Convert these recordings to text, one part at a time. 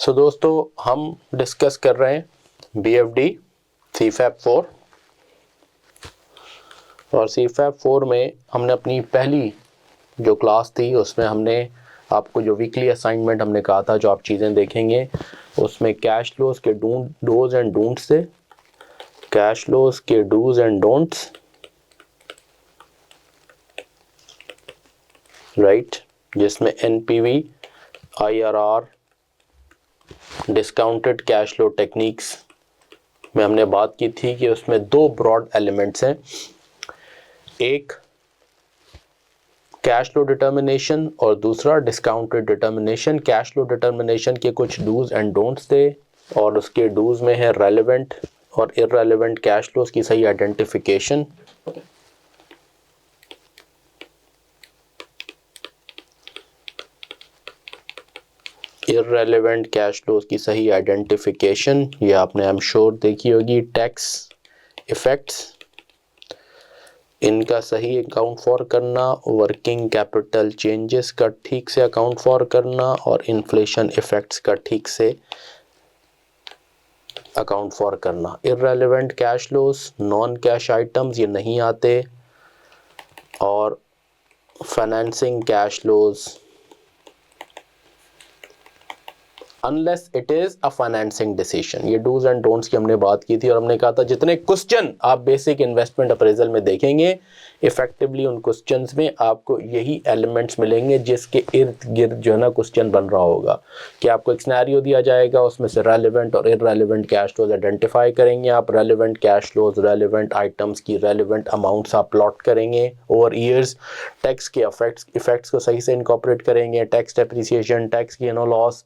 सो दोस्तों, हम डिस्कस कर रहे हैं BFD CFAP 4 और CFAP 4 में हमने अपनी पहली जो क्लास थी उसमें हमने आपको जो वीकली असाइनमेंट हमने कहा था जो आप चीज़ें देखेंगे उसमें कैश फ्लोज के डूज एंड डोंट्स थे, कैश फ्लोज के डूज एंड डोंट्स, राइट, जिसमें NPV, IRR, discounted cash flow techniques में हमने बात की थी कि उसमें दो ब्रॉड एलिमेंट्स हैं, एक कैश फ्लो डिटर्मिनेशन और दूसरा discounted determination. Cash flow determination के कुछ डूज एंड डोंट्स थे और उसके डूज में है रेलेवेंट और इररेलेवेंट कैश फ्लोज की सही आइडेंटिफिकेशन, इररेलेवेंट कैश फ्लोज की सही आइडेंटिफिकेशन, ये आपने आई एम श्योर देखी होगी। टैक्स इफेक्ट्स, इनका सही अकाउंट फॉर करना, वर्किंग कैपिटल चेंजेस का ठीक से अकाउंट फॉर करना और इन्फ्लेशन इफेक्ट्स का ठीक से अकाउंट फॉर करना। Irrelevant cash flows, non cash items ये नहीं आते, और financing cash flows unless it is a financing decision. ये डूज एंड डोंट्स की हमने बात की थी और हमने कहा था जितने क्वेश्चन आप बेसिक इन्वेस्टमेंट अप्रेजल में देखेंगे इफेक्टिवली उन क्वेश्चंस में आपको यही एलिमेंट्स मिलेंगे जिसके इर्द गिर्द जो है ना क्वेश्चन बन रहा होगा कि आपको एक सिनेरियो दिया जाएगा, उसमें से रेलेवेंट और इररेलेवेंट कैश फ्लोज आइडेंटिफाई करेंगे आप, relevant cash flows, relevant items की रेलेवेंट अमाउंट्स आप प्लॉट करेंगे ओवर ईयर्स, टैक्स के इफेक्ट्स को सही से इनकॉर्पोरेट करेंगे, टैक्स डेप्रिसिएशन, टैक्स गेन और लॉस,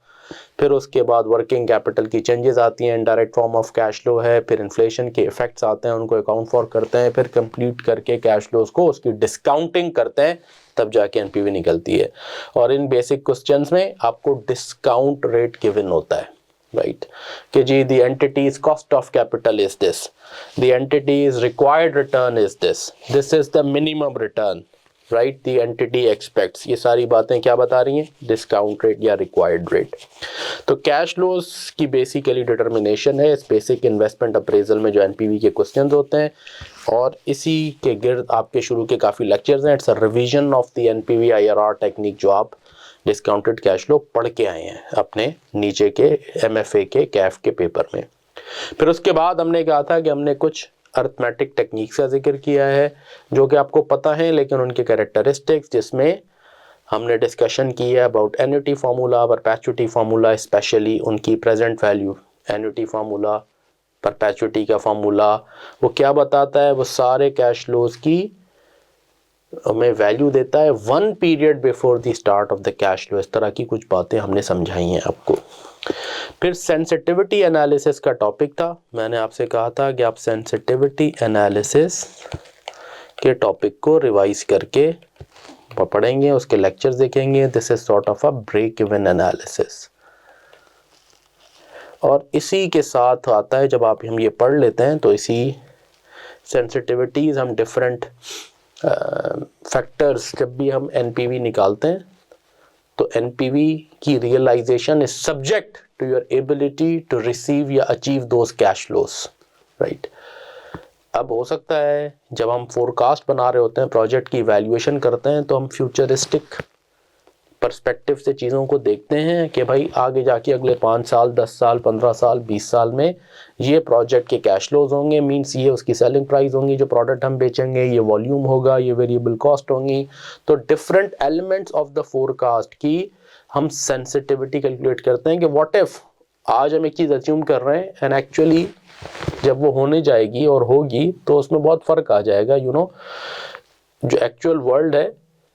फिर उसके बाद वर्किंग कैपिटल की चेंजेस आती हैं, indirect form of cash flow है, फिर इन्फ्लेशन के इफेक्ट्स आते हैं उनको अकाउंट फॉर करते हैं, फिर कंप्लीट करके कैश फ्लोज को उसकी डिस्काउंटिंग करते हैं, तब जाके NPV निकलती है। और इन बेसिक क्वेश्चंस में आपको डिस्काउंट रेट गिवन होता है, राइट, कि जी the entity's cost of capital is this, the entity's required return is this is the minimum return, right, the entity expects, ये सारी बातें क्या बता रही हैं, डिस्काउंट रेट या रिक्वायर्ड रेट। तो कैश फ्लोज की बेसिकली डिटर्मिनेशन है इस बेसिक इन्वेस्टमेंट अप्रेजल में जो NPV के क्वेश्चंस होते हैं, और इसी के गिर्द आपके शुरू के काफ़ी लेक्चर्स हैं। It's a revision of the NPV IRR technique जो आप डिस्काउंटेड कैश फ्लो पढ़ के आए हैं अपने नीचे के MFA के कैफ के पेपर में। फिर उसके बाद हमने कहा था कि हमने कुछ अर्थमेटिक टेक्निक्स का जिक्र किया है जो कि आपको पता है, लेकिन उनके कैरेक्टरिस्टिक्स जिसमें हमने डिस्कशन की है about annuity formula, perpetuity formula, specially उनकी present value. Annuity formula, perpetuity का फार्मूला वो क्या बताता है, वो सारे कैश फ्लोज की हमें वैल्यू देता है 1 period before the start of the cash flow. इस तरह की कुछ बातें हमने समझाई हैं आपको। फिर सेंसिटिविटी एनालिसिस का टॉपिक था, मैंने आपसे कहा था कि आप सेंसिटिविटी एनालिसिस के टॉपिक को रिवाइज करके पढ़ेंगे, उसके लेक्चर्स देखेंगे। This is sort of a break even analysis, और इसी के साथ आता है जब आप हम ये पढ़ लेते हैं तो इसी सेंसिटिविटीज़ हम डिफरेंट फैक्टर्स जब भी हम NPV निकालते हैं तो NPV की realisation is subject to your ability to receive या achieve those cash flows, right. अब हो सकता है जब हम फोरकास्ट बना रहे होते हैं, प्रोजेक्ट की इवैल्यूएशन करते हैं, तो हम फ्यूचरिस्टिक पर्सपेक्टिव से चीज़ों को देखते हैं कि भाई आगे जाके अगले 5 साल, 10 साल, 15 साल, 20 साल में ये प्रोजेक्ट के कैश फ्लोज होंगे, मींस ये उसकी सेलिंग प्राइस होंगी जो प्रोडक्ट हम बेचेंगे, ये वॉल्यूम होगा, ये वेरिएबल कॉस्ट होंगी। तो different elements of the forecast की हम सेंसिटिविटी कैलकुलेट करते हैं कि व्हाट इफ आज हम एक चीज़ अज्यूम कर रहे हैं एंड एक्चुअली जब वो होने जाएगी और होगी तो उसमें बहुत फ़र्क आ जाएगा। जो एक्चुअल वर्ल्ड है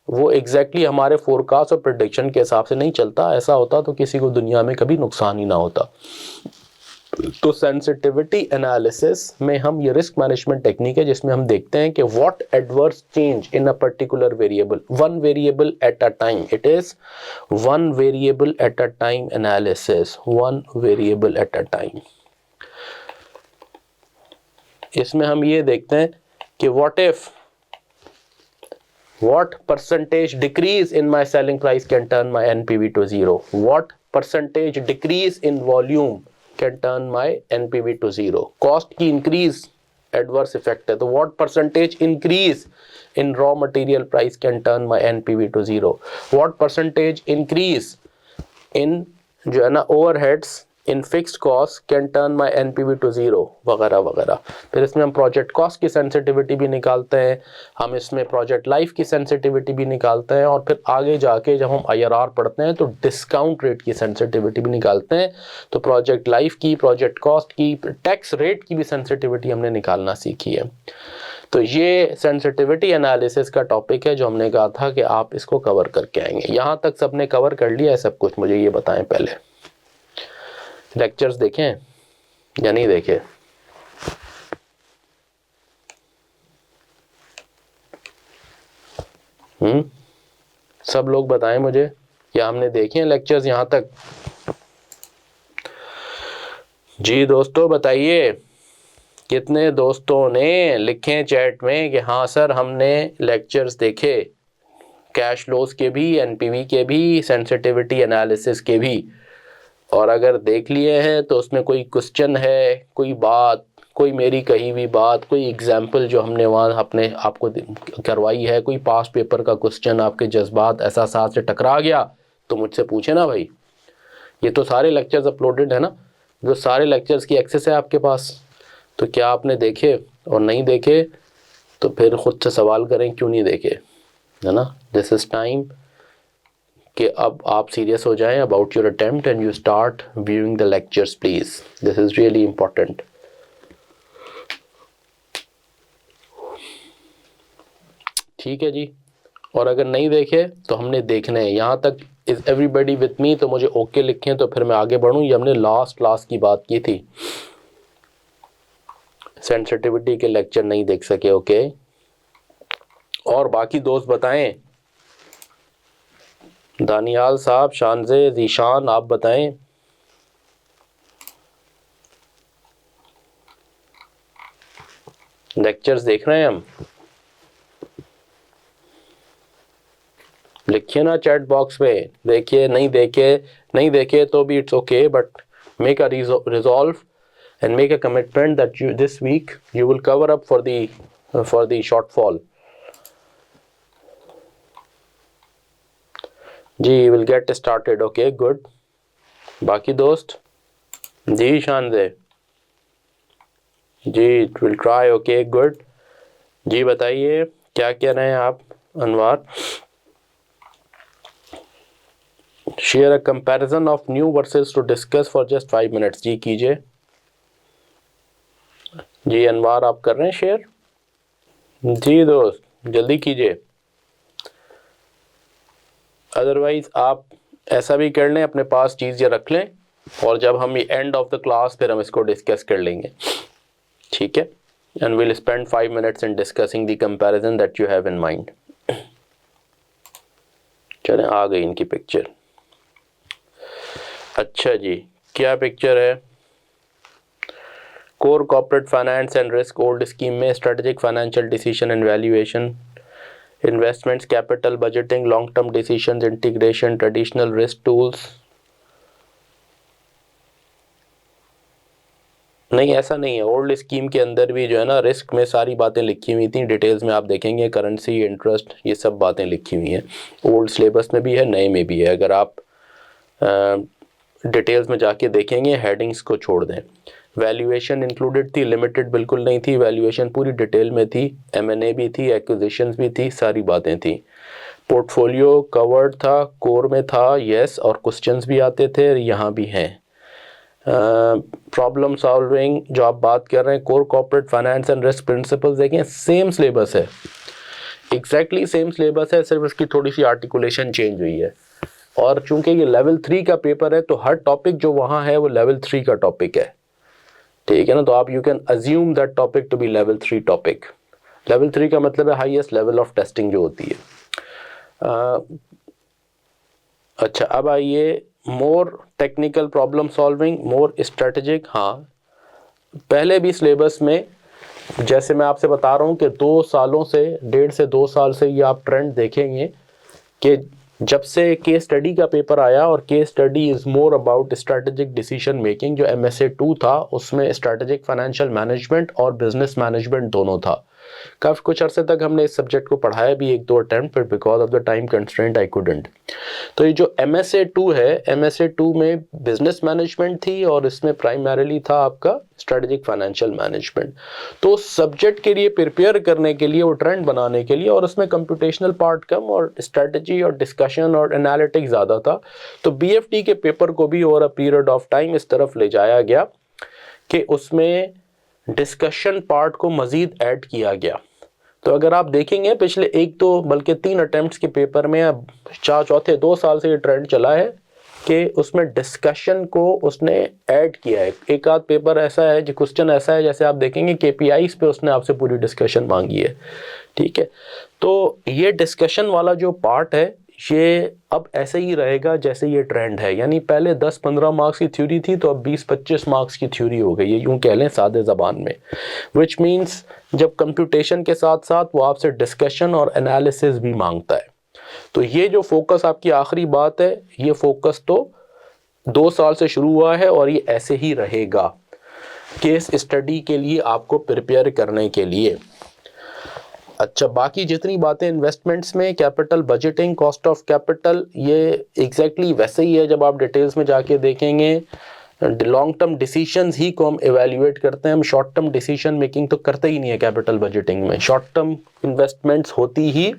वो एग्जैक्टली हमारे फोरकास्ट और प्रेडिक्शन के हिसाब से नहीं चलता। ऐसा होता तो किसी को दुनिया में कभी नुकसान ही ना होता। तो सेंसिटिविटी एनालिसिस में हम ये रिस्क मैनेजमेंट टेक्निक है जिसमें हम देखते हैं कि what adverse change in a particular variable, one variable at a time, it is one variable at a time analysis, one variable at a time. इसमें हम ये देखते हैं कि what if What percentage decrease in my selling price can turn my NPV to zero? What percentage decrease in volume can turn my NPV to zero? Cost की increase adverse effect है, तो what percentage increase in raw material price can turn my NPV to zero? What percentage increase in जो है ना overheads in fixed cost can turn my NPV to zero, वगैरह वगैरह। फिर इसमें हम प्रोजेक्ट कॉस्ट की सेंसिटिविटी भी निकालते हैं, हम इसमें प्रोजेक्ट लाइफ की सेंसिटिविटी भी निकालते हैं, और फिर आगे जाके जब हम आईआरआर पढ़ते हैं तो डिस्काउंट रेट की सेंसिटिविटी भी निकालते हैं। तो प्रोजेक्ट लाइफ की, प्रोजेक्ट कॉस्ट की, टैक्स रेट की भी सेंसिटिविटी हमने निकालना सीखी है। तो ये सेंसिटिविटी एनालिसिस का टॉपिक है जो हमने कहा था कि आप इसको कवर करके आएंगे। यहाँ तक सबने कवर कर लिया है सब कुछ? मुझे ये बताएं पहले, लेक्चर्स देखें या नहीं देखे? सब लोग बताएं मुझे, क्या हमने देखे हैं लेक्चर्स यहाँ तक? जी दोस्तों बताइए, कितने दोस्तों ने लिखे चैट में कि हाँ सर हमने लेक्चर्स देखे, कैश फ्लोज के भी, एनपीवी के भी, सेंसिटिविटी एनालिसिस के भी। और अगर देख लिए हैं तो उसमें कोई क्वेश्चन है, कोई बात, कोई मेरी कही हुई बात, कोई एग्जाम्पल जो हमने वहाँ अपने आपको करवाई है, कोई पास पेपर का क्वेश्चन आपके जज्बात एहसासात से टकरा गया तो मुझसे पूछे ना भाई। ये तो सारे लेक्चर्स अपलोडेड है ना, जो सारे लेक्चर्स की एक्सेस है आपके पास। तो क्या आपने देखे? और नहीं देखे तो फिर खुद से सवाल करें क्यों नहीं देखे, है ना। दिस इज टाइम कि अब आप सीरियस हो जाएं about your attempt and you start viewing the lectures please, this is really important. ठीक है जी। और अगर नहीं देखे तो हमने देखने हैं। यहाँ तक इज एवरीबडी विथ मी? तो मुझे ओके लिखें तो फिर मैं आगे बढ़ूँ। ये हमने लास्ट क्लास की बात की थी, सेंसिटिविटी के लेक्चर नहीं देख सके, ओके। और बाकी दोस्त बताएं, दानियाल साहब, शानजे, जीशान, आप बताएं। लेक्चर्स देख रहे हैं हम? लिखिए ना चैट बॉक्स में। देखिए, नहीं देखे तो भी it's okay, but make a resolve and make a commitment that you this week you will cover up for the shortfall. जी will get started, okay, good. बाकी दोस्त? जी शानदे जी will try, okay, good. जी बताइए क्या कह रहे हैं आप? अनवार, share a comparison of new verses to discuss for just 5 minutes. जी कीजिए। जी अनवार आप कर रहे हैं शेयर? जी दोस्त जल्दी कीजिए, अदरवाइज आप ऐसा भी कर लें, अपने पास चीज़ ये रख लें और जब हम ये एंड ऑफ द क्लास फिर हम इसको डिस्कस कर लेंगे, ठीक है। And will spend 5 minutes in discussing the comparison that you have in mind. चलें, आ गई इनकी पिक्चर। अच्छा जी, क्या पिक्चर है? Core corporate finance and risk old scheme में strategic financial decision and valuation, investments, capital budgeting, long term decisions, integration, traditional risk tools. नहीं, ऐसा नहीं है। ओल्ड स्कीम के अंदर भी जो है ना रिस्क में सारी बातें लिखी हुई थी, डिटेल्स में आप देखेंगे, करेंसी, इंटरेस्ट, ये सब बातें लिखी हुई हैं। ओल्ड सिलेबस में भी है, नए में भी है। अगर आप डिटेल्स में जाके देखेंगे, हेडिंग्स को छोड़ दें। वैल्यूएशन इंक्लूडेड थी, लिमिटेड बिल्कुल नहीं थी। वैल्यूएशन पूरी डिटेल में थी, M&A भी थी, एक्विजिशंस भी थी, सारी बातें थी। पोर्टफोलियो कवर्ड था, कोर में था, यस, और क्वेश्चंस भी आते थे, यहाँ भी हैं। प्रॉब्लम सॉल्विंग जो आप बात कर रहे हैं, core corporate finance and risk principles, देखें सेम सिलेबस है, एग्जैक्टली सेम सिलेबस है, सिर्फ इसकी थोड़ी सी आर्टिकुलेशन चेंज हुई है। और चूंकि ये लेवल 3 का पेपर है तो हर टॉपिक जो वहाँ है वो लेवल 3 का टॉपिक है, ठीक है ना। तो आप you can assume that topic to be level 3 टॉपिक। लेवल 3 का मतलब है हाईएस्ट लेवल ऑफ टेस्टिंग जो होती है। अच्छा, अब आइए मोर टेक्निकल प्रॉब्लम सॉल्विंग, मोर स्ट्रेटेजिक। हाँ, पहले भी सिलेबस में जैसे मैं आपसे बता रहा हूँ कि 2 सालों से, 1.5 से 2 साल से ये आप ट्रेंड देखेंगे कि जब से केस स्टडी का पेपर आया, और case study is more about strategic decision making, जो MSA 2 था उसमें स्ट्रेटेजिक फाइनेंशियल मैनेजमेंट और बिजनेस मैनेजमेंट दोनों था। काफ़ी कुछ अरसे तक हमने इस सब्जेक्ट को पढ़ाया भी 1-2 अटैम्प्ट, पर because of the time constraint I couldn't. तो ये जो MSA 2 है, MSA 2 में बिजनेस मैनेजमेंट थी और इसमें प्राइमरीली था आपका स्ट्रेटेजिक फाइनेंशियल मैनेजमेंट। तो सब्जेक्ट के लिए प्रिपेयर करने के लिए, वो ट्रेंड बनाने के लिए, और उसमें कंप्यूटेशनल पार्ट कम और स्ट्रेटजी और डिस्कशन और एनालिटिक्स ज़्यादा था। तो BFT के पेपर को भी over a period of time इस तरफ ले जाया गया कि उसमें डिस्कशन पार्ट को मज़ीद ऐड किया गया। तो अगर आप देखेंगे पिछले 1-2 बल्कि 3 अटेम्प्ट्स के पेपर में, अब चौथे 2 साल से ये ट्रेंड चला है कि उसमें डिस्कशन को उसने ऐड किया है। एक आध पेपर ऐसा है, जो क्वेश्चन ऐसा है, जैसे आप देखेंगे KPIs पे उसने आपसे पूरी डिस्कशन मांगी है, ठीक है। तो ये डिस्कशन वाला जो पार्ट है, ये अब ऐसे ही रहेगा जैसे ये ट्रेंड है। यानी पहले 10-15 मार्क्स की थ्योरी थी, तो अब 20-25 मार्क्स की थ्योरी हो गई है, यूँ कह लें सादे ज़बान में। विच मीन्स जब कंप्यूटेशन के साथ साथ वो आपसे डिस्कशन और एनालिसिस भी मांगता है। तो ये जो फोकस आपकी आखिरी बात है, ये फोकस तो 2 साल से शुरू हुआ है और ये ऐसे ही रहेगा केस स्टडी के लिए, आपको प्रिपेयर करने के लिए। अच्छा, बाकी जितनी बातें इन्वेस्टमेंट्स में, capital budgeting, cost of capital, ये एग्जैक्टली वैसे ही है। जब आप डिटेल्स में जाके देखेंगे, लॉन्ग टर्म डिसीजंस ही को हम एवेल्युएट करते हैं, हम शॉर्ट टर्म डिसीजन मेकिंग तो करते ही नहीं है कैपिटल बजटिंग में। शॉर्ट टर्म इन्वेस्टमेंट्स होती ही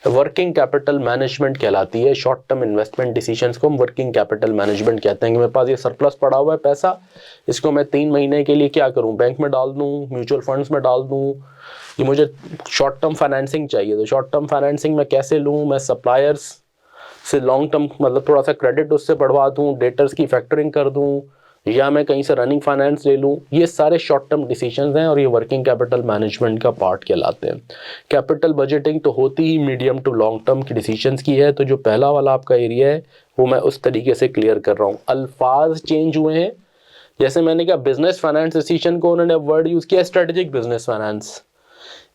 वर्किंग कैपिटल मैनेजमेंट कहलाती है। शॉर्ट टर्म इन्वेस्टमेंट डिसीजंस को हम वर्किंग कैपिटल मैनेजमेंट कहते हैं कि मेरे पास ये सरप्लस पड़ा हुआ है पैसा, इसको मैं 3 महीने के लिए क्या करूं, बैंक में डाल दूं, म्यूचुअल फंड्स में डाल दूं, कि मुझे शॉर्ट टर्म फाइनेंसिंग चाहिए। तो शॉर्ट टर्म फाइनेंसिंग मैं कैसे लूँ, मैं सप्लायर्स से लॉन्ग टर्म मतलब थोड़ा सा क्रेडिट उससे बढ़वा दूँ, डेटर्स की फैक्टरिंग कर दूँ, या मैं कहीं से रनिंग फाइनेंस ले लूँ। ये सारे शॉर्ट टर्म डिसीजंस हैं और ये वर्किंग कैपिटल मैनेजमेंट का पार्ट कहलाते हैं। कैपिटल बजटिंग तो होती ही मीडियम टू लॉन्ग टर्म की डिसीजंस की है। तो जो पहला वाला आपका एरिया है वो मैं उस तरीके से क्लियर कर रहा हूँ। अल्फाज चेंज हुए हैं, जैसे मैंने कहा बिजनेस फाइनेंस डिसीजन को उन्होंने वर्ड यूज़ किया स्ट्रेटेजिक बिजनेस फाइनेंस।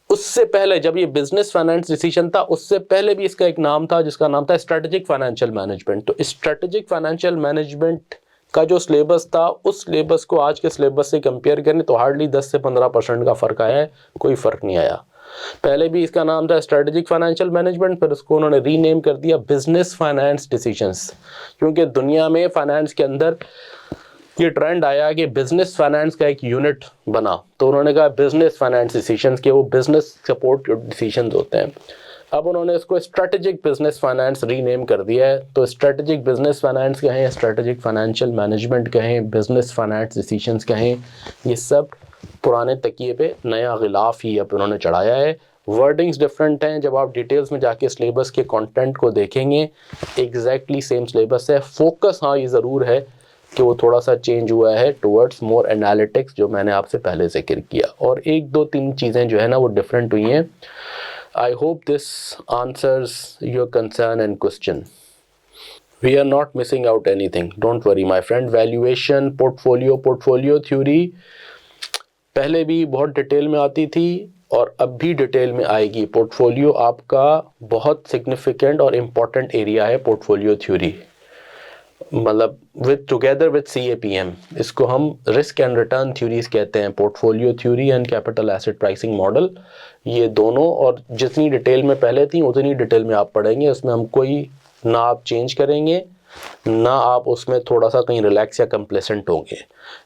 उससे पहले जब ये बिजनेस फाइनेंस डिसीजन था, उससे पहले भी इसका एक नाम था जिसका नाम था स्ट्रेटेजिक फाइनेंशियल मैनेजमेंट। तो स्ट्रेटेजिक फाइनेंशियल मैनेजमेंट का जो सिलेबस था, उस सिलेबस को आज के सिलेबस से कंपेयर करें तो हार्डली 10 से 15% का फ़र्क आया है, कोई फ़र्क नहीं आया। पहले भी इसका नाम था स्ट्रेटेजिक फाइनेंशियल मैनेजमेंट, फिर उसको उन्होंने रीनेम कर दिया बिजनेस फाइनेंस डिसीजंस, क्योंकि दुनिया में फाइनेंस के अंदर ये ट्रेंड आया कि बिजनेस फाइनेंस का एक यूनिट बना, तो उन्होंने कहा बिजनेस फाइनेंस डिसीजंस के वो बिजनेस सपोर्ट डिसीजंस होते हैं। अब उन्होंने इसको स्ट्रेटेजिक बिजनेस फाइनेंस रीनेम कर दिया है। तो स्ट्रेटेजिक बिजनेस फाइनेंस कहें, स्ट्रेटेजिक फाइनेंशियल मैनेजमेंट कहें, बिजनेस फाइनेंस डिसीजंस कहें, ये सब पुराने तकिए पे नया गिलाफ ही अब उन्होंने चढ़ाया है। वर्डिंग्स डिफरेंट हैं। जब आप डिटेल्स में जाके सिलेबस के कंटेंट को देखेंगे, एग्जैक्टली सेम सिलेबस है। फोकस हाँ ये ज़रूर है कि वो थोड़ा सा चेंज हुआ है टुवर्ड्स मोर एनालिटिक्स, जो मैंने आपसे पहले जिक्र किया, और 1-2-3 चीज़ें जो है ना वो डिफरेंट हुई हैं। I hope this answers your concern and question. We are not missing out anything, don't worry my friend. Valuation, portfolio theory पहले भी बहुत डिटेल में आती थी और अब भी डिटेल में आएगी। पोर्टफोलियो आपका बहुत सिग्निफिकेंट और इम्पॉर्टेंट एरिया है, पोर्टफोलियो थ्योरी, मतलब विद टुगेदर विद CAPM। इसको हम रिस्क एंड रिटर्न थ्योरीज कहते हैं, portfolio theory and capital asset pricing model, ये दोनों। और जितनी डिटेल में पहले थी उतनी डिटेल में आप पढ़ेंगे। उसमें हम कोई ना आप चेंज करेंगे, ना आप उसमें थोड़ा सा कहीं रिलैक्स या कंप्लेसेंट होंगे।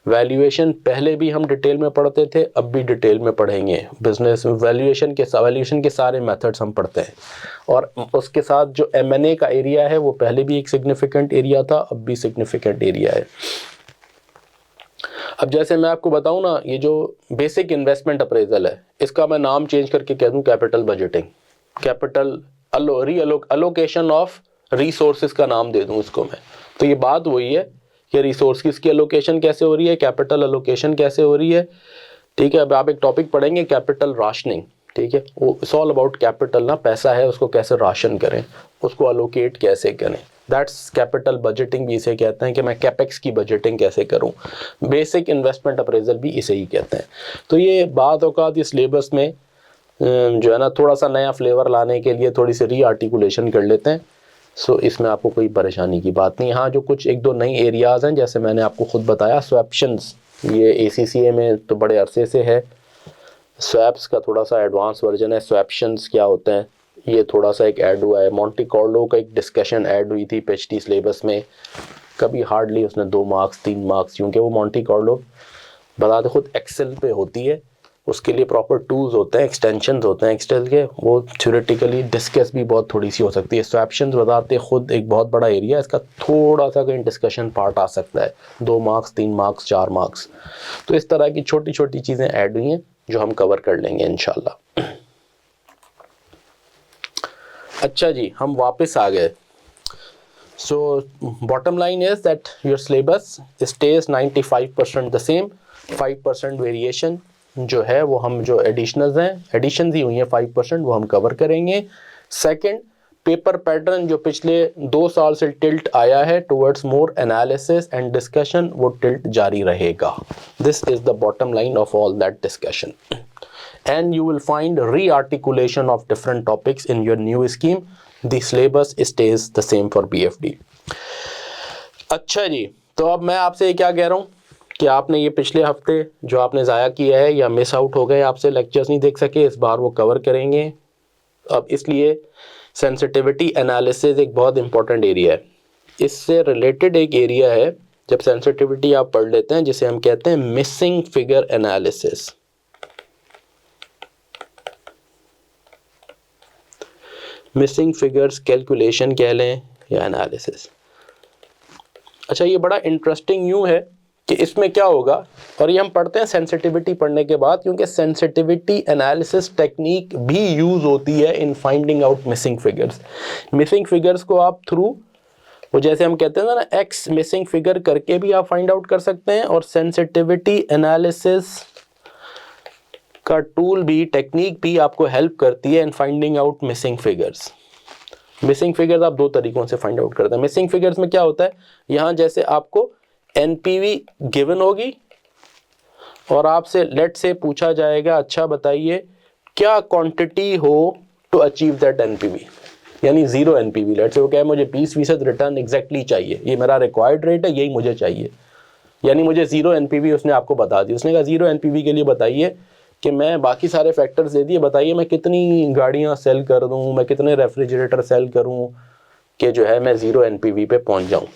वैल्यूएशन पहले भी हम डिटेल में पढ़ते थे, अब भी डिटेल में पढ़ेंगे। बिजनेस वैल्यूएशन के सारे मेथड्स हम पढ़ते हैं। और उसके साथ जो M&A का एरिया है वो पहले भी एक सिग्निफिकेंट एरिया था, अब भी सिग्निफिकेंट एरिया है। अब जैसे मैं आपको बताऊं ना, ये जो बेसिक इन्वेस्टमेंट अप्रेजल है, इसका मैं नाम चेंज करके कह दूं capital budgeting, capital allocation of resources का नाम दे दूं इसको मैं। तो ये बात वही है कि रिसोर्सेज की अलोकेशन कैसे हो रही है, कैपिटल अलोकेशन कैसे हो रही है, ठीक है। अब आप एक टॉपिक पढ़ेंगे कैपिटल राशनिंग, ठीक है। वो इट्स ऑल अबाउट कैपिटल ना, पैसा है उसको कैसे राशन करें, उसको अलोकेट कैसे करें, दैट्स कैपिटल बजटिंग भी इसे कहते हैं कि मैं कैपेक्स की बजटिंग कैसे करूं। बेसिक इन्वेस्टमेंट अप्रेजल भी इसे ही कहते हैं। तो ये बाद औकात इस सिलेबस में जो है ना थोड़ा सा नया फ्लेवर लाने के लिए थोड़ी सी री आर्टिकुलेशन कर लेते हैं। सो इसमें आपको कोई परेशानी की बात नहीं। हाँ, जो कुछ एक दो नई एरियाज़ हैं, जैसे मैंने आपको खुद बताया स्वैप्शंस, ये ACCA में तो बड़े अरसे से है। स्वैप्स का थोड़ा सा एडवांस वर्जन है। स्वैप्शंस क्या होते हैं, ये थोड़ा सा एक ऐड हुआ है। मॉन्टी कार्लो का एक डिस्कशन ऐड हुई थी PhD सिलेबस में, कभी हार्डली उसने 2 मार्क्स 3 मार्क्स, क्योंकि वो मॉन्टी कार्लो बताते खुद एक्सेल पे होती है, उसके लिए प्रॉपर टूल्स होते हैं, एक्सटेंशंस होते हैं एक्सेल के, वो थ्योरेटिकली डिस्कस भी बहुत थोड़ी सी हो सकती है। स्वैप्शंस बताते खुद एक बहुत बड़ा एरिया है, इसका थोड़ा सा कहीं डिस्कशन पार्ट आ सकता है, 2 मार्क्स 3 मार्क्स 4 मार्क्स। तो इस तरह की छोटी छोटी चीज़ें ऐड हुई हैं जो हम कवर कर लेंगे इंशाल्लाह। अच्छा जी, हम वापस आ गए। So bottom line is that your syllabus stays 95% the same, 5% variation जो है वो हम जो एडिशनल्स हैं, एडिशंस ही हुई हैं 5%, वो हम कवर करेंगे। सेकंड, पेपर पैटर्न जो पिछले 2 साल से टिल्ट आया है towards more analysis and discussion, वो टिल्ट जारी रहेगा। This is the bottom line of all that discussion, and you will find re-articulation of different topics in your new scheme. The syllabus stays the same for BFD. अच्छा जी, तो अब मैं आपसे क्या कह रहा हूँ कि आपने ये पिछले हफ्ते जो आपने ज़ाया किया है या मिस आउट हो गए, आपसे लेक्चर्स नहीं देख सके, इस बार वो कवर करेंगे। अब इसलिए सेंसिटिविटी एनालिसिस एक बहुत इंपॉर्टेंट एरिया है। इससे रिलेटेड एक एरिया है, जब सेंसिटिविटी आप पढ़ लेते हैं, जिसे हम कहते हैं missing figure analysis. Missing figures calculation कह लें या एनालिसिस। अच्छा, ये बड़ा इंटरेस्टिंग यूँ है कि इसमें क्या होगा, और ये हम पढ़ते हैं सेंसिटिविटी पढ़ने के बाद, क्योंकि सेंसिटिविटी एनालिसिस टेक्निक भी यूज़ होती है in finding out missing figures. Missing figures को आप थ्रू वो जैसे हम कहते हैं ना एक्स मिसिंग फिगर करके भी आप फाइंड आउट कर सकते हैं, और सेंसिटिविटी एनालिसिस का टूल भी, टेक्निक भी आपको हेल्प करती है in finding out missing figures. Missing figures आप 2 तरीकों से फाइंड आउट करते हैं। मिसिंग फिगर्स में क्या होता है, यहाँ जैसे आपको NPV गिवन होगी और आपसे लेट से पूछा जाएगा, अच्छा बताइए क्या क्वांटिटी हो टू अचीव दैट NPV, यानी 0 NPV। लेट से वो क्या है, मुझे 20% रिटर्न एग्जैक्टली चाहिए, ये मेरा रिक्वायर्ड रेट है, यही मुझे चाहिए, यानी मुझे 0 NPV उसने आपको बता दी। उसने कहा 0 NPV के लिए बताइए कि मैं बाकी सारे फैक्टर्स दे दिए, बताइए मैं कितनी गाड़ियां सेल कर दूं, मैं कितने रेफ्रिजरेटर सेल करूं कि जो है मैं 0 NPV पे पहुंच जाऊं,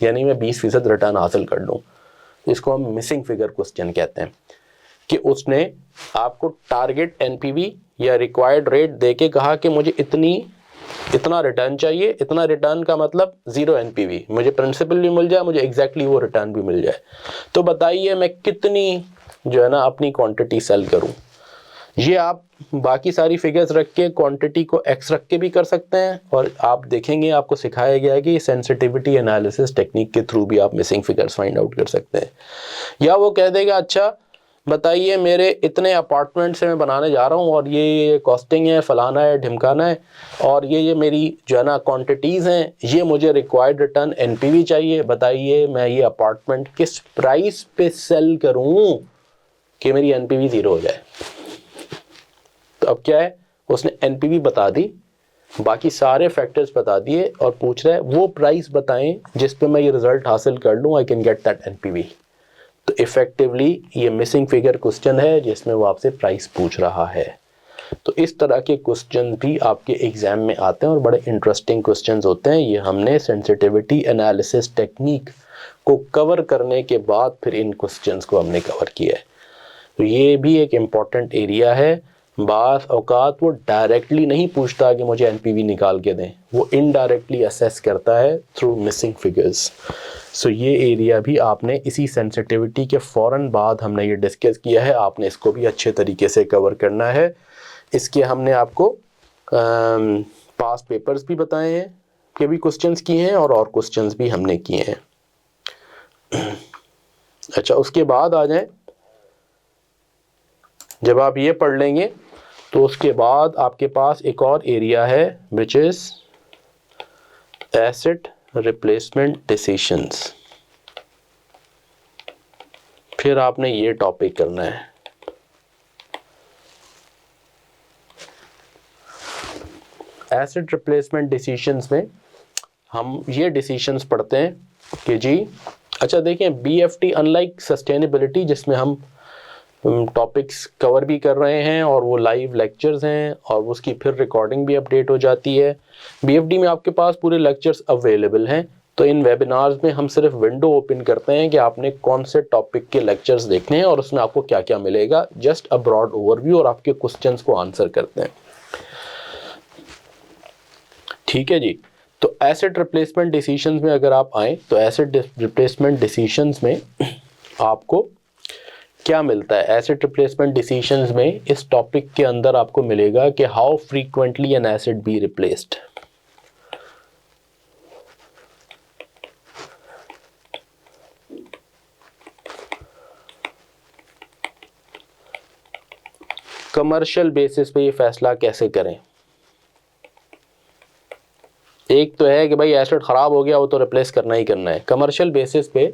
यानी मैं 20% रिटर्न हासिल कर लूं। इसको हम मिसिंग फिगर क्वेश्चन कहते हैं कि उसने आपको टारगेट NPV या रिक्वायर्ड रेट दे के कहा कि मुझे इतना रिटर्न चाहिए। इतना रिटर्न का मतलब 0 NPV, मुझे प्रिंसिपल भी मिल जाए, मुझे एग्जैक्टली वो रिटर्न भी मिल जाए। तो बताइए मैं कितनी जो है ना अपनी क्वांटिटी सेल करूं। ये आप बाकी सारी फिगर्स रख के क्वांटिटी को x रख के भी कर सकते हैं, और आप देखेंगे आपको सिखाया गया है कि सेंसिटिविटी एनालिसिस टेक्निक के थ्रू भी आप मिसिंग फिगर्स फाइंड आउट कर सकते हैं। या वो कह देगा, अच्छा बताइए मेरे इतने अपार्टमेंट से मैं बनाने जा रहा हूँ और ये कॉस्टिंग है, फलाना है, ढिमकाना है, और ये मेरी जो है ना क्वांटिटीज़ हैं, ये मुझे रिक्वायर्ड रिटर्न NPV चाहिए, बताइए मैं ये अपार्टमेंट किस प्राइस पे सेल करूँ कि मेरी NPV 0 हो जाए। तो अब क्या है, उसने NPV बता दी, बाकी सारे फैक्टर्स बता दिए, और पूछ रहा है वो प्राइस बताएं जिस पे मैं ये रिजल्ट हासिल कर लूँ, I can get that NPV। तो इफेक्टिवली ये मिसिंग फिगर क्वेश्चन है जिसमें वो आपसे प्राइस पूछ रहा है। तो इस तरह के क्वेश्चन भी आपके एग्जाम में आते हैं और बड़े इंटरेस्टिंग क्वेश्चंस होते हैं। ये हमने सेंसिटिविटी एनालिसिस टेक्निक को कवर करने के बाद फिर इन क्वेश्चंस को हमने कवर किया है। तो ये भी एक इम्पॉर्टेंट एरिया है। बाज़ औकात वो डायरेक्टली नहीं पूछता कि मुझे NPV निकाल के दें, वो इनडायरेक्टली असेस करता है थ्रू मिसिंग फिगर्स। सो ये एरिया भी आपने इसी सेंसिटिविटी के फ़ौरन बाद हमने ये डिस्कस किया है, आपने इसको भी अच्छे तरीके से कवर करना है। इसके हमने आपको पास पेपर्स भी बताए हैं कि भी क्वेश्चंस किए हैं, और क्वेश्चंस भी हमने किए हैं। अच्छा, उसके बाद आ जाएं, जब आप ये पढ़ लेंगे तो उसके बाद आपके पास एक और एरिया है which is asset replacement decisions, फिर आपने ये टॉपिक करना है। एसेट रिप्लेसमेंट डिसीशंस में हम ये डिसीशंस पढ़ते हैं कि जी अच्छा देखिए, BFT अनलाइक सस्टेनेबिलिटी जिसमें हम टॉपिक्स कवर भी कर रहे हैं और वो लाइव लेक्चर्स हैं और उसकी फिर रिकॉर्डिंग भी अपडेट हो जाती है। BFD में आपके पास पूरे लेक्चर्स अवेलेबल हैं। तो इन वेबिनार्स में हम सिर्फ विंडो ओपन करते हैं कि आपने कौन से टॉपिक के लेक्चर्स देखने हैं और उसमें आपको क्या क्या मिलेगा, जस्ट अ ब्रॉड ओवरव्यू, और आपके क्वेश्चंस को आंसर करते हैं। ठीक है जी। तो एसेट रिप्लेसमेंट डिसीशंस में अगर आप आए तो एसेट रिप्लेसमेंट डिसीशंस में आपको क्या मिलता है? एसेट रिप्लेसमेंट डिसीशंस में इस टॉपिक के अंदर आपको मिलेगा कि how frequently an asset be replaced. Commercial basis पे ये फैसला कैसे करें? एक तो है कि भाई एसेट ख़राब हो गया, वो तो रिप्लेस करना ही करना है। कमर्शियल बेसिस पे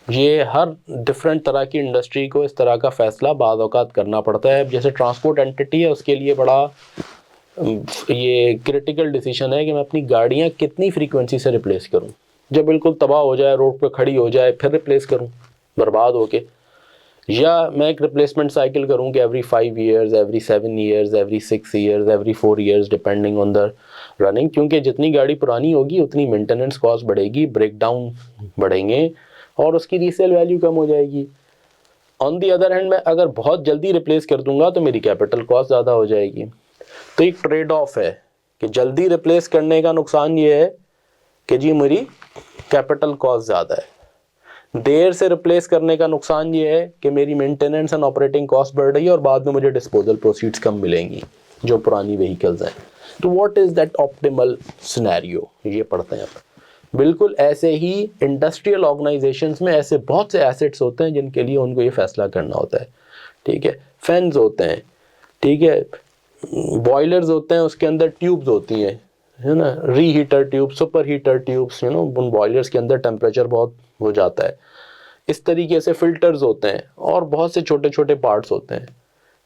ये हर डिफरेंट तरह की इंडस्ट्री को इस तरह का फ़ैसला बाद औक़ात करना पड़ता है। जैसे ट्रांसपोर्ट एंटिटी है, उसके लिए बड़ा ये क्रिटिकल डिसीजन है कि मैं अपनी गाड़ियाँ कितनी फ्रीक्वेंसी से रिप्लेस करूँ। जब बिल्कुल तबाह हो जाए, रोड पे खड़ी हो जाए, फिर रिप्लेस करूँ बर्बाद होके, या मैं एक रिप्लेसमेंट साइकिल करूँ कि every 5 years, every 7 years, every 6 years, every 4 years, depending on the running. क्योंकि जितनी गाड़ी पुरानी होगी उतनी मेंटेनेंस कॉस्ट बढ़ेगी, ब्रेकडाउन बढ़ेंगे और उसकी रीसेल वैल्यू कम हो जाएगी। ऑन दी अदर हैंड, मैं अगर बहुत जल्दी रिप्लेस कर दूंगा तो मेरी कैपिटल कॉस्ट ज़्यादा हो जाएगी। तो एक ट्रेड ऑफ है कि जल्दी रिप्लेस करने का नुकसान ये है कि जी मेरी कैपिटल कॉस्ट ज़्यादा है, देर से रिप्लेस करने का नुकसान ये है कि मेरी मेंटेनेंस एंड ऑपरेटिंग कॉस्ट बढ़ रही है और बाद में मुझे डिस्पोजल प्रोसीड्स कम मिलेंगी जो पुरानी व्हीकल्स हैं। तो what is that optimal scenario, ये पढ़ते हैं आप। बिल्कुल ऐसे ही इंडस्ट्रियल ऑर्गेनाइजेशंस में ऐसे बहुत से एसेट्स होते हैं जिनके लिए उनको ये फैसला करना होता है। ठीक है, फैंस होते हैं, ठीक है, बॉयलर्स होते हैं, उसके अंदर ट्यूब्स होती हैं, है ना, reheater tube, super heater tubes, उन बॉयलर्स के अंदर टेम्परेचर बहुत हो जाता है। इस तरीके से फिल्टर्स होते हैं और बहुत से छोटे छोटे पार्ट्स होते हैं।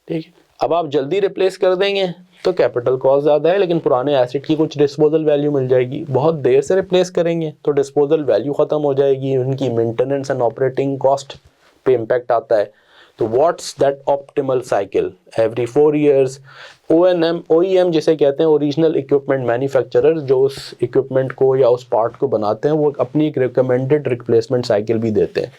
ठीक है, अब आप जल्दी रिप्लेस कर देंगे तो कैपिटल कॉस्ट ज़्यादा है, लेकिन पुराने एसेट की कुछ डिस्पोजल वैल्यू मिल जाएगी। बहुत देर से रिप्लेस करेंगे तो डिस्पोजल वैल्यू ख़त्म हो जाएगी, उनकी मेंटेनेंस एंड ऑपरेटिंग कॉस्ट पे इम्पैक्ट आता है। तो what's that optimal cycle? Every 4 years. OEM जिसे कहते हैं, ओरिजिनल इक्विपमेंट मैन्युफैक्चरर, जो उस इक्विपमेंट को या उस पार्ट को बनाते हैं, वो अपनी एक रिकमेंडेड रिप्लेसमेंट साइकिल भी देते हैं।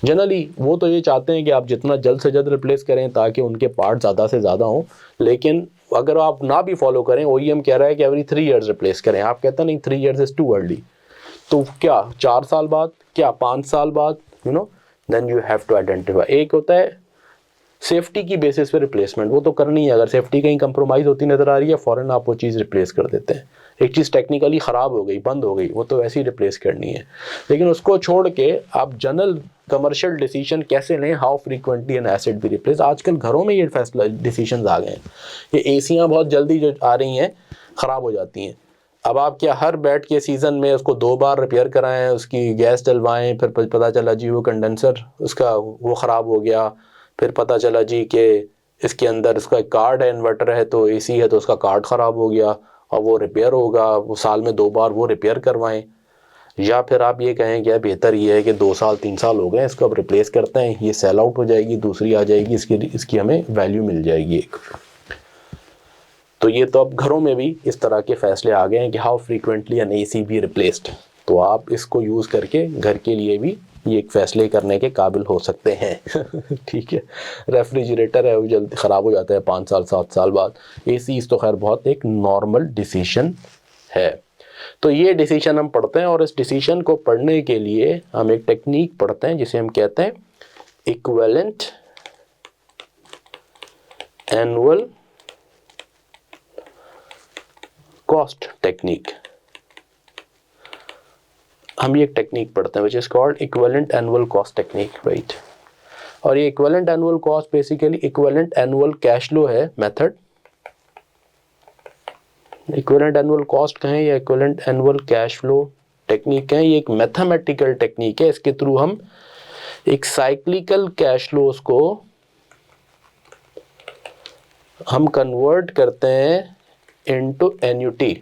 जनरली वो तो ये चाहते हैं कि आप जितना जल्द से जल्द रिप्लेस करें ताकि उनके पार्ट ज़्यादा से ज़्यादा हों, लेकिन अगर आप ना भी फॉलो करें, OEM कह रहा है कि एवरी 3 ईयर्स रिप्लेस करें, आप कहते हैं नहीं 3 ईयर्स इज़ टू अर्ली, तो क्या 4 साल बाद, क्या 5 साल बाद, then you have to identify. एक होता है सेफ्टी की बेसिस पे रिप्लेसमेंट, वो तो करनी है, अगर सेफ्टी कहीं कंप्रोमाइज़ होती नज़र आ रही है फ़ौरन आप वो चीज़ रिप्लेस कर देते हैं। एक चीज़ टेक्निकली ख़राब हो गई, बंद हो गई, वो तो वैसे ही रिप्लेस करनी है। लेकिन उसको छोड़ के आप जनरल कमर्शियल डिसीजन कैसे लें, how frequently an asset be replace. आजकल घरों में ये फैसला डिसीजन आ गए हैं। ये एसियाँ बहुत जल्दी जो आ रही हैं ख़राब हो जाती हैं। अब आप क्या हर बैट के सीज़न में उसको 2 बार रिपेयर कराएं, उसकी गैस डलवाएं, फिर पता चला जी वो कंडेंसर उसका वो ख़राब हो गया, फिर पता चला जी कि इसके अंदर इसका एक कार्ड है, इन्वर्टर है तो AC है तो उसका कार्ड ख़राब हो गया और वो रिपेयर होगा, वो साल में 2 बार वो रिपेयर करवाएं। या फिर आप ये कहें कि बेहतर ये है कि 2 साल 3 साल हो गए इसको अब रिप्लेस करते हैं, ये सेल आउट हो जाएगी, दूसरी आ जाएगी, इसकी हमें वैल्यू मिल जाएगी एक। तो ये तो अब घरों में भी इस तरह के फैसले आ गए हैं कि how frequently an AC be replaced. तो आप इसको यूज़ करके घर के लिए भी ये एक फ़ैसले करने के काबिल हो सकते हैं। ठीक है, रेफ्रिजरेटर है वो जल्दी ख़राब हो जाता है 5 साल 7 साल बाद, AC तो खैर बहुत एक नॉर्मल डिसीशन है। तो ये डिसीजन हम पढ़ते हैं और इस डिसीजन को पढ़ने के लिए हम एक टेक्निक पढ़ते हैं जिसे हम कहते हैं इक्विवेलेंट एनुअल कॉस्ट टेक्निक। हम ये एक टेक्निक पढ़ते हैं which is called equivalent annual cost technique, right. और ये equivalent annual cost basically equivalent annual cash flow है मेथड। इक्विवेलेंट एनुअल कॉस्ट कहें या equivalent annual cash flow technique है, ये एक मैथमेटिकल टेक्निक है। इसके थ्रू हम एक साइक्लिकल कैश फ्लोज को हम कन्वर्ट करते हैं इनटू एन्युटी।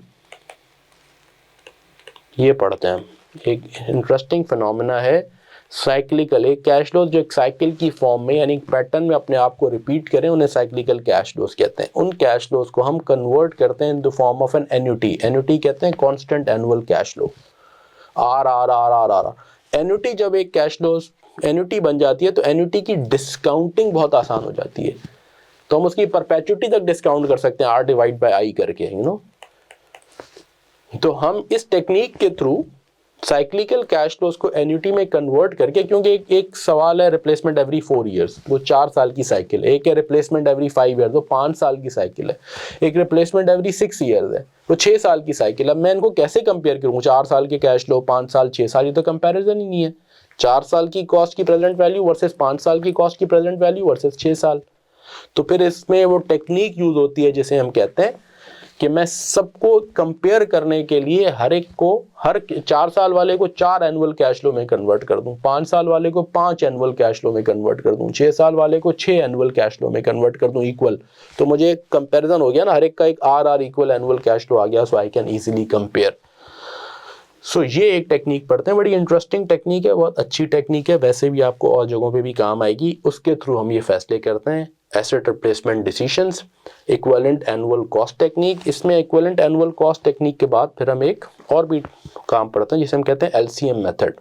ये पढ़ते हैं हम, एक इंटरेस्टिंग फिनोमेना है साइक्लिकल, एक कैश फ्लोज जो एक साइकिल की फॉर्म में यानी पैटर्न में अपने आप को रिपीट करें, उन्हें साइक्लिकल कैश फ्लोज कहते हैं। उन कैश फ्लोज को हम कन्वर्ट करते हैं in the form of an annuity. Annuity कहते हैं constant annual cash flow, R R R R R. Annuity जब एक कैश फ्लोज एन्युटी बन जाती है तो एन्युटी की डिस्काउंटिंग बहुत आसान हो जाती है, तो हम उसकी परपेचुटी तक डिस्काउंट कर सकते हैं, आर डिवाइड बाई आई करके, यू नो। तो हम इस टेक्निक के थ्रू साइक्लिकल कैश फ्लोज को एन्युटी में कन्वर्ट करके, क्योंकि एक सवाल है रिप्लेसमेंट एवरी 4 ईयर्स, वो 4 साल की साइकिल है। एक है रिप्लेसमेंट एवरी 5 ईयर्स, वो 5 साल की साइकिल है। एक रिप्लेसमेंट एवरी 6 ईयर्स है, वो 6 साल की साइकिल है। मैं इनको कैसे कंपेयर करूँ? 4 साल के कैश फ्लो, 5 साल, 6 साल, ये तो कंपैरिजन ही नहीं है। 4 साल की कॉस्ट की प्रेजेंट वैल्यू वर्सेस 5 साल की कॉस्ट की प्रेजेंट वैल्यू वर्सेस 6 साल। तो फिर इसमें वो टेक्निक यूज होती है जिसे हम कहते हैं कि मैं सबको कंपेयर करने के लिए हर 4 साल वाले को 4 एनुअल कैश फ्लो में कन्वर्ट कर दूं, 5 साल वाले को 5 एनुअल कैश फ्लो में कन्वर्ट कर दूं, 6 साल वाले को 6 एनुअल कैश फ्लो में कन्वर्ट कर दूं इक्वल। तो मुझे कंपैरिजन हो गया ना, हर एक का एक R equal annual cash flow आ गया, so I can easily compare. So ये एक टेक्निक पढ़ते हैं, बड़ी इंटरेस्टिंग टेक्निक है, बहुत अच्छी टेक्निक है, वैसे भी आपको और जगहों पे भी काम आएगी। उसके थ्रू हम ये फैसले करते हैं, asset replacement decisions, equivalent annual cost technique. इसमें इक्विवेलेंट एनुअल कॉस्ट टेक्निक के बाद फिर हम एक और भी काम पढ़ते हैं जिसे हम कहते हैं एलसीएम मेथड।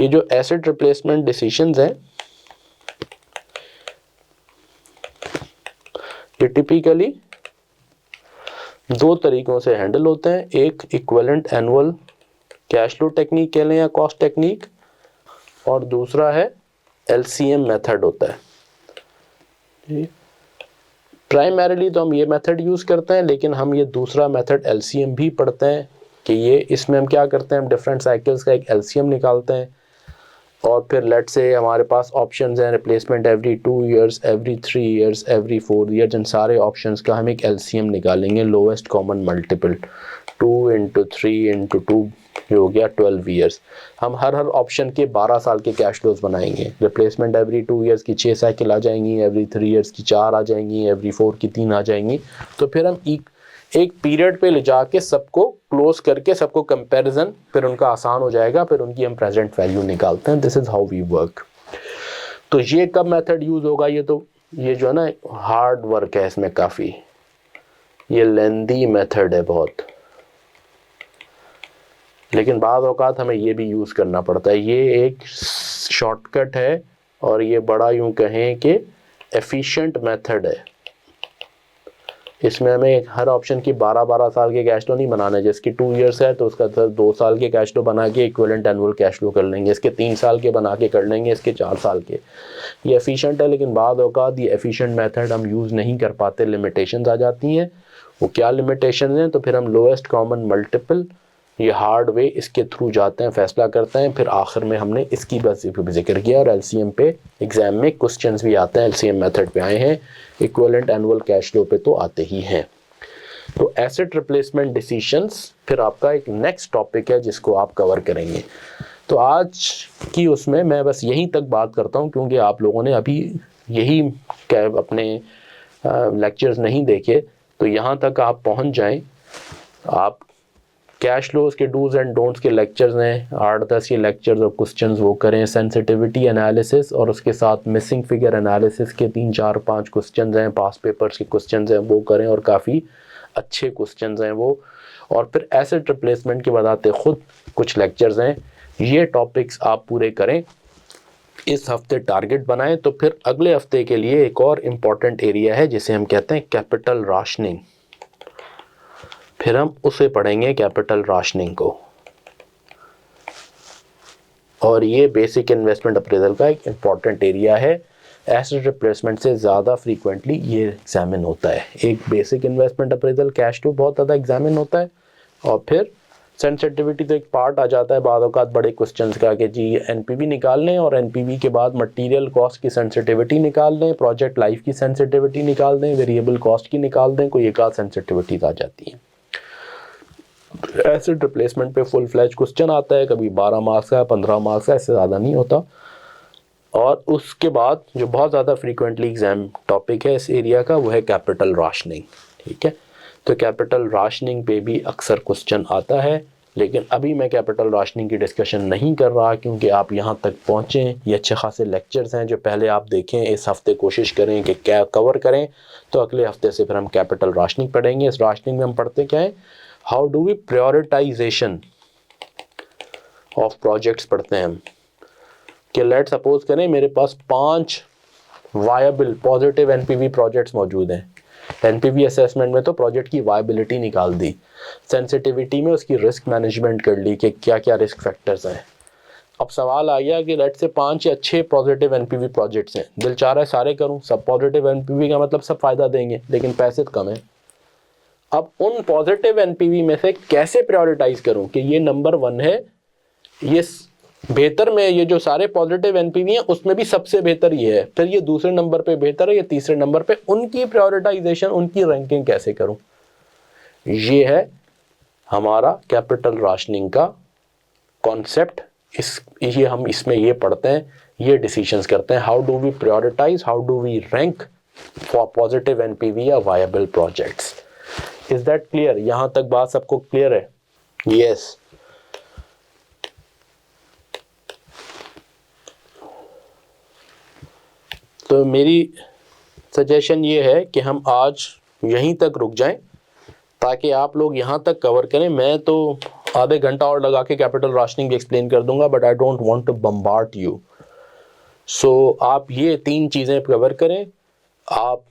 ये जो एसेट रिप्लेसमेंट डिसीजंस हैं, ये टिपिकली 2 तरीकों से हैंडल होते हैं। एक equivalent annual cash flow technique कह लें या कॉस्ट टेक्निक, और दूसरा है एलसीएम मेथड होता है। प्राइमरीली तो हम ये मेथड यूज करते हैं, लेकिन हम ये दूसरा मेथड एलसीएम भी पढ़ते हैं कि ये इसमें हम क्या करते हैं, हम डिफरेंट साइकिल्स का एक एलसीएम निकालते हैं, और फिर लेट से हमारे पास ऑप्शंस हैं replacement every 2 years, every 3 years, every 4 years, इन सारे ऑप्शंस का हम एक एलसीएम निकालेंगे, लोएस्ट कॉमन मल्टीपल, 2 × 3 × 2 जो हो गया 12 ईयर्स। हम हर ऑप्शन के 12 साल के कैश फ्लोज बनाएंगे। रिप्लेसमेंट एवरी 2 ईयर्स की 6 साइकिल आ जाएंगी, एवरी 3 ईयर्स की 4 आ जाएंगी, एवरी 4 की 3 आ जाएंगी। तो फिर हम एक पीरियड पे ले जाके सबको क्लोज करके सबको कंपैरिजन, फिर उनका आसान हो जाएगा, फिर उनकी हम प्रेजेंट वैल्यू निकालते हैं। This is how we work. तो ये कब मेथड यूज होगा? ये जो है ना हार्ड वर्क है इसमें काफ़ी, ये लेंदी मेथड है बहुत, लेकिन बाद औकात हमें ये भी यूज़ करना पड़ता है। ये एक शॉर्टकट है और ये बड़ा यूं कहें कि एफिशिएंट मेथड है। इसमें हमें हर ऑप्शन की 12 साल के कैश फ्लो नहीं बनाना। जिसकी 2 ईयर्स है तो उसका 2 साल के कैश फ्लो बना के इक्विवेलेंट एनुअल कैश फ्लो कर लेंगे, इसके 3 साल के बना के कर लेंगे, इसके 4 साल के। ये एफिशिएंट है, लेकिन बाद औकात ये एफिशिएंट मेथड हम यूज़ नहीं कर पाते, लिमिटेशंस आ जाती हैं। वो क्या लिमिटेशन हैं? तो फिर हम लोएस्ट कॉमन मल्टीपल, ये हार्ड वे, इसके थ्रू जाते हैं, फैसला करते हैं। फिर आखिर में हमने इसकी बस जिक्र किया, और एलसीएम पे एग्जाम में क्वेश्चंस भी आते हैं, एलसीएम मेथड पे आए हैं, इक्विवेलेंट एनुअल कैश फ्लो पे तो आते ही हैं। तो एसेट रिप्लेसमेंट डिसीजंस फिर आपका एक नेक्स्ट टॉपिक है जिसको आप कवर करेंगे। तो आज की उसमें मैं बस यहीं तक बात करता हूँ, क्योंकि आप लोगों ने अभी यही अपने लेक्चर्स नहीं देखे, तो यहाँ तक आप पहुँच जाएं। आप कैश फ्लोज के डूज एंड डोंट्स के लेक्चर्स हैं, 8-10 ये लेक्चर्स और क्वेश्चंस वो करें, सेंसिटिविटी एनालिसिस और उसके साथ मिसिंग फिगर एनालिसिस के 3-4-5 क्वेश्चंस हैं, पास पेपर्स के क्वेश्चंस हैं, वो करें, और काफ़ी अच्छे क्वेश्चंस हैं वो। और फिर एसेट रिप्लेसमेंट के बताते खुद कुछ लेक्चर्स हैं, ये टॉपिक्स आप पूरे करें। इस हफ्ते टारगेट बनाएं, तो फिर अगले हफ्ते के लिए एक और इम्पॉर्टेंट एरिया है जिसे हम कहते हैं कैपिटल राशनिंग। फिर हम उसे पढ़ेंगे, कैपिटल राशनिंग को, और ये बेसिक इन्वेस्टमेंट अप्रेजल का एक इम्पॉर्टेंट एरिया है। एसेट रिप्लेसमेंट से ज़्यादा फ्रीक्वेंटली ये एग्जामिन होता है। एक basic investment appraisal cash flow बहुत ज़्यादा एग्जामिन होता है, और फिर सेंसिटिविटी तो एक पार्ट आ जाता है बाद औकात बड़े क्वेश्चंस का कि जी एनपीवी निकाल लें, और एनपीवी के बाद मटेरियल कॉस्ट की सेंसिटिविटी निकाल दें, प्रोजेक्ट लाइफ की सेंसिटिविटी निकाल दें, वेरिएबल कॉस्ट की निकाल दें, कोई एक आध सेंसिटिविटीज आ जाती हैं। एसिड रिप्लेसमेंट पे फुल फ्लैज क्वेश्चन आता है, कभी 12 मार्क्स का, 15 मार्क्स का, इससे ज़्यादा नहीं होता। और उसके बाद जो बहुत ज़्यादा फ्रीक्वेंटली एग्जाम टॉपिक है इस एरिया का, वो है कैपिटल राशनिंग। ठीक है, तो कैपिटल राशनिंग पे भी अक्सर क्वेश्चन आता है, लेकिन अभी मैं कैपिटल राशनिंग की डिस्कशन नहीं कर रहा, क्योंकि आप यहाँ तक पहुँचें, ये अच्छे खासे लेक्चर्स हैं जो पहले आप देखें। इस हफ्ते कोशिश करें कि क्या कवर करें, तो अगले हफ्ते से फिर हम कैपिटल राशनिंग पढ़ेंगे। इस राशनिंग में हम पढ़ते क्या है, how do we prioritization of projects पढ़ते हैं हम। कि लेट सपोज करें मेरे पास 5 वायबल पॉजिटिव एनपीवी प्रोजेक्ट्स मौजूद हैं। एनपीवी असेसमेंट में तो प्रोजेक्ट की वायबिलिटी निकाल दी, सेंसिटिविटी में उसकी रिस्क मैनेजमेंट कर ली कि क्या क्या रिस्क फैक्टर्स हैं। अब सवाल आ गया कि लेट से 5 या 6 पॉजिटिव एनपीवी प्रोजेक्ट्स हैं, दिल चाह रहा है सारे करूं। सब पॉजिटिव एनपीवी का मतलब सब फायदा देंगे, लेकिन पैसे तो कम है। अब उन पॉजिटिव एनपीवी में से कैसे प्रायोरिटाइज करूं कि ये नंबर 1 है, ये बेहतर में, ये जो सारे पॉजिटिव एनपीवी हैं उसमें भी सबसे बेहतर ये है, फिर ये दूसरे नंबर पे बेहतर है, ये तीसरे नंबर पे, उनकी प्रायोरिटाइजेशन, उनकी रैंकिंग कैसे करूं। ये है हमारा कैपिटल राशनिंग का कॉन्सेप्ट। ये हम इसमें ये पढ़ते हैं, ये डिसीजंस करते हैं, how do we prioritise, how do we rank for positive NPV या viable projects. Is that clear? यहां तक बात सबको क्लियर है? यस। तो मेरी सजेशन ये है कि हम आज यहीं तक रुक जाएं, ताकि आप लोग यहाँ तक कवर करें। मैं तो आधे घंटा और लगा के कैपिटल राशनिंग भी एक्सप्लेन कर दूंगा, but I don't want to bombard you. So आप ये 3 चीज़ें कवर करें। आप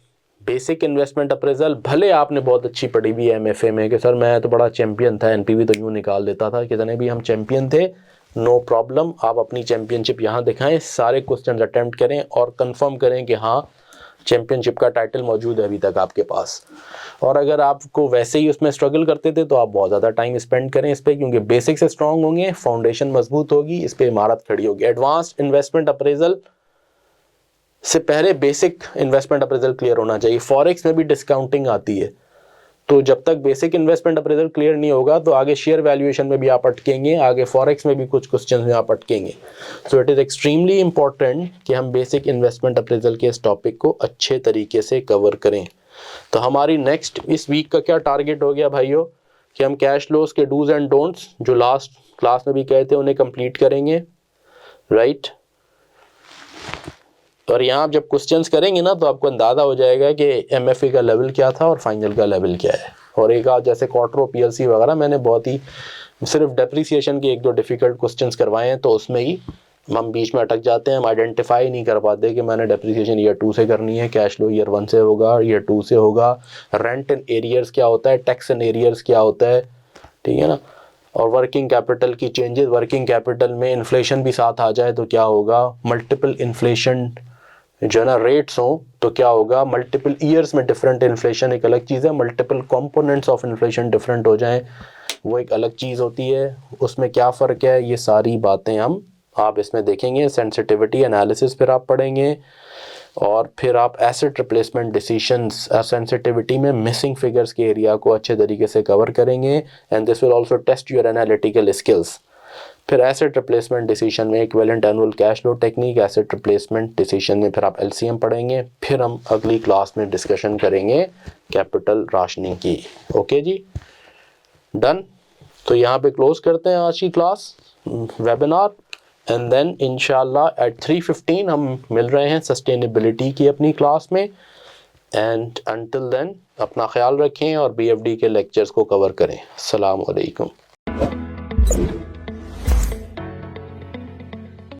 बेसिक इन्वेस्टमेंट अप्रेजल, भले आपने बहुत अच्छी पढ़ी भी है एमएफए में कि सर मैं तो बड़ा चैंपियन था, एनपीवी तो यूँ निकाल देता था, कितने भी हम चैंपियन थे, नो प्रॉब्लम। आप अपनी चैंपियनशिप यहाँ दिखाएं, सारे क्वेश्चन अटेम्प्ट करें और कंफर्म करें कि हाँ चैंपियनशिप का टाइटल मौजूद है अभी तक आपके पास। और अगर आपको वैसे ही उसमें स्ट्रगल करते थे तो आप बहुत ज़्यादा टाइम स्पेंड करें इस पर, क्योंकि बेसिक से स्ट्रांग होंगे, फाउंडेशन मजबूत होगी, इस पर इमारत खड़ी होगी। एडवांस्ड इन्वेस्टमेंट अप्रेजल से पहले बेसिक इन्वेस्टमेंट अप्रेजल क्लियर होना चाहिए। फॉरेक्स में भी डिस्काउंटिंग आती है, तो जब तक बेसिक इन्वेस्टमेंट अप्रेजल क्लियर नहीं होगा तो आगे शेयर वैल्यूएशन में भी आप अटकेंगे, आगे फॉरेक्स में भी कुछ क्वेश्चन में आप अटकेंगे। So it is extremely important कि हम बेसिक इन्वेस्टमेंट अप्रेजल के इस टॉपिक को अच्छे तरीके से कवर करें। तो हमारी नेक्स्ट इस वीक का क्या टारगेट हो गया भाइयों, कि हम कैश फ्लोज के डूज एंड डोंट्स जो लास्ट क्लास में भी कहे थे उन्हें कंप्लीट करेंगे, राइट। और यहाँ आप जब क्वेश्चंस करेंगे ना तो आपको अंदाज़ा हो जाएगा कि एमएफए का लेवल क्या था और फाइनल का लेवल क्या है। और एक आध जैसे क्वार्टरो पीएलसी वगैरह मैंने बहुत ही सिर्फ डेप्रिसिएशन के 1-2 डिफ़िकल्ट क्वेश्चंस करवाए हैं, तो उसमें ही हम बीच में अटक जाते हैं। हम आइडेंटिफाई नहीं कर पाते कि मैंने डेप्रिसिएशन ईयर 2 से करनी है, कैश फ्लो ईयर 1 से होगा, ईयर 2 से होगा, रेंट इन एरियर्स क्या होता है, टैक्स इन एरियर्स क्या होता है, ठीक है ना। और वर्किंग कैपिटल की चेंजेस, वर्किंग कैपिटल में इन्फ्लेशन भी साथ आ जाए तो क्या होगा, मल्टीपल इन्फ्लेशन जो है ना रेट्स हो तो क्या होगा, मल्टीपल ईयर्स में डिफरेंट इन्फ्लेशन एक अलग चीज़ है, multiple components of inflation different हो जाएं वो एक अलग चीज़ होती है, उसमें क्या फ़र्क है, ये सारी बातें हम आप इसमें देखेंगे। सेंसिटिविटी एनालिसिस फिर आप पढ़ेंगे, और फिर आप एसेट रिप्लेसमेंट डिसीजंस सेंसिटिविटी में मिसिंग फिगर्स के एरिया को अच्छे तरीके से कवर करेंगे, and this will also test your analytical skills. फिर एसेट रिप्लेसमेंट डिसीजन में equivalent annual cash flow technique, asset replacement decision में फिर आप एलसीएम पढ़ेंगे। फिर हम अगली क्लास में डिस्कशन करेंगे कैपिटल राशनिंग की। ओके जी, डन। तो यहाँ पे क्लोज करते हैं आज की क्लास वेबिनार, एंड देन इंशाल्लाह एट 3:15 हम मिल रहे हैं सस्टेनेबिलिटी की अपनी क्लास में। एंड अंटिल देन अपना ख्याल रखें और बीएफडी के लेक्चर्स को कवर करें। अस्सलाम वालेकुम।